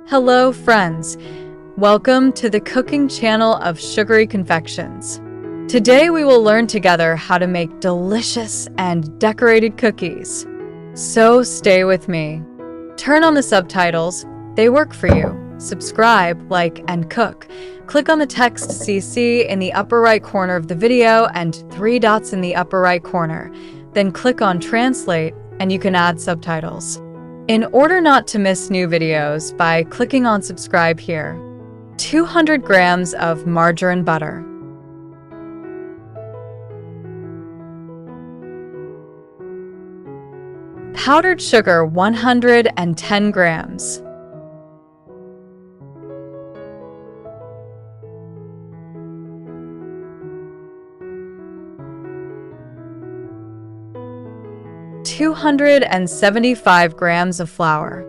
Hello, friends. Welcome to the cooking channel of Sugary Confections. Today we will learn together how to make delicious and decorated cookies. So stay with me. Turn on the subtitles. They work for you. Subscribe, like, and cook. Click on the text CC in the upper right corner of the video and 3 dots in the upper right corner. Then click on Translate and you can add subtitles. In order not to miss new videos by clicking on subscribe here. 200 grams of margarine butter. Powdered sugar 110 grams. $275 grams of flour.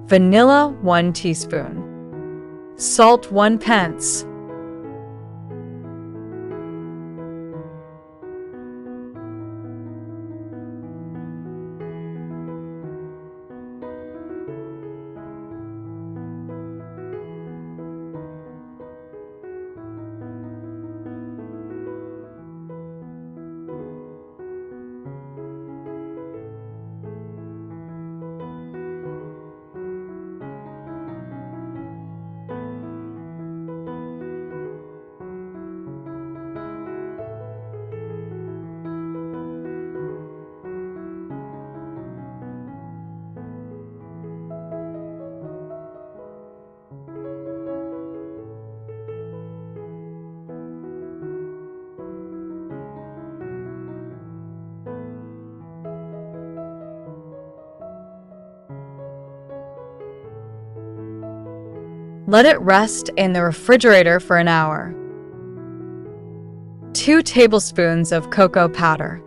Vanilla 1 teaspoon. Salt 1 pinch. Let it rest in the refrigerator for an hour. 2 tablespoons of cocoa powder.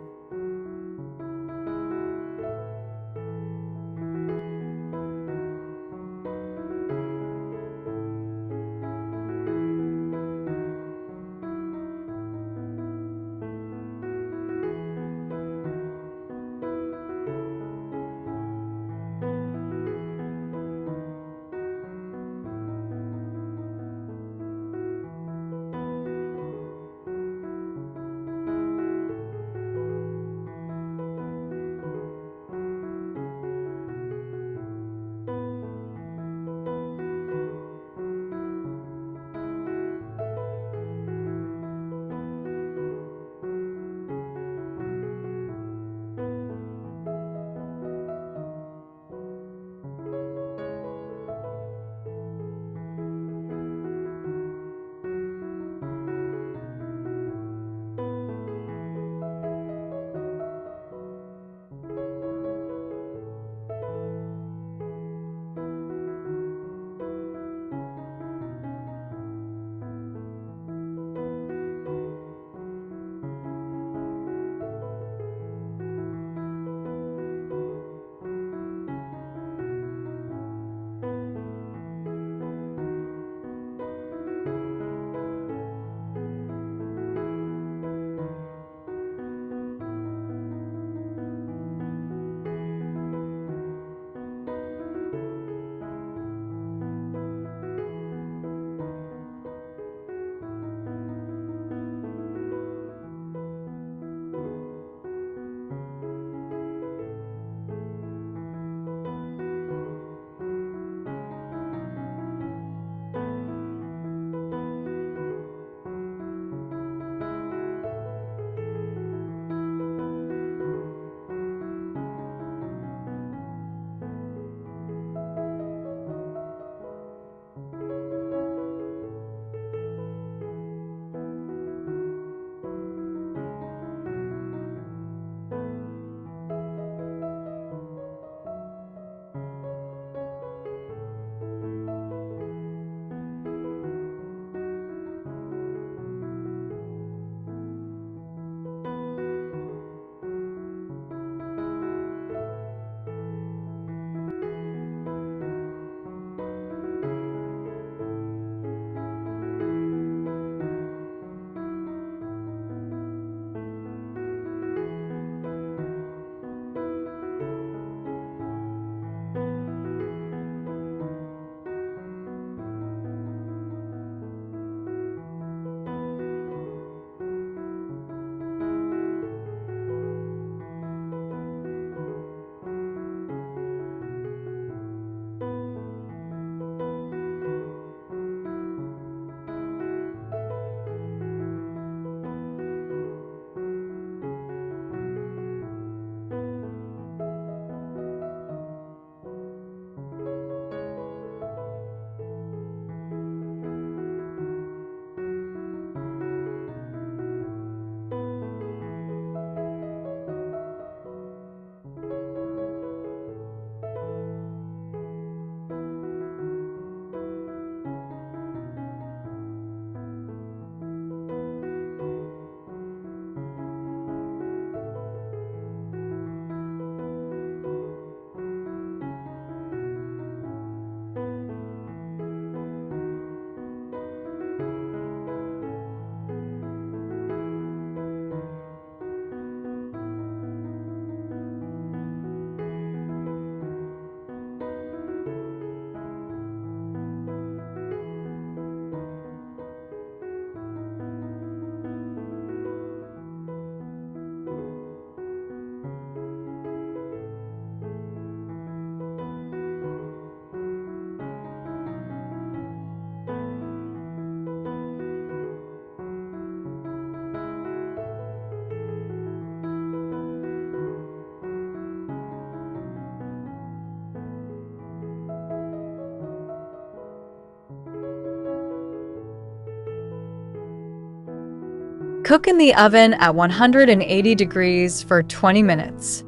Cook in the oven at 180 degrees for 20 minutes.